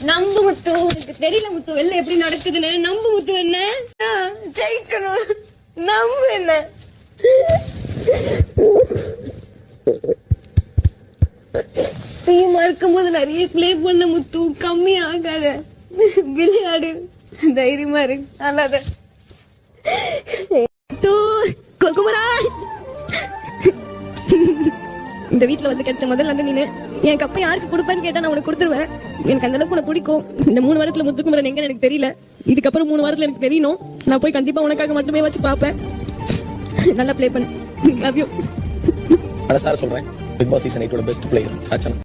நம்பு முத்து, உனக்கு தெரியல முத்து வெளில எப்படி நடக்குதுன்னு. நம்பு முத்து, என்ன ஜெயிக்கணும், நம்பு என்ன. டீமா இருக்கும்போது நிறைய பிளே பண்ண முத்து, கம்மி ஆகாத, விளையாடு, தைரியமா இருக்கு. அல்லாத குமரா, இந்த வீட்டுல வந்து கிடைச்ச முதல்ல வந்து நீனு என் கப்ப யாருக்கு கொடுப்பேன்னு கேட்டா நான் உனக்கு கொடுத்துருவேன். எனக்கு அந்த அளவுக்கு உனக்கு பிடிக்கும். இந்த 3 வாரத்துல முத்துக்குமரன் எங்க எனக்கு தெரியல. இதுக்கப்புறம் 3 வாரத்துல எனக்கு தெரியணும். நான் போய் கண்டிப்பா உனக்காக மட்டுமே வச்சு பாப்பேன். நல்லா பிளே பண்ணு. Love you. சொல்றேன். Bigg Boss season 8 best player Sachana.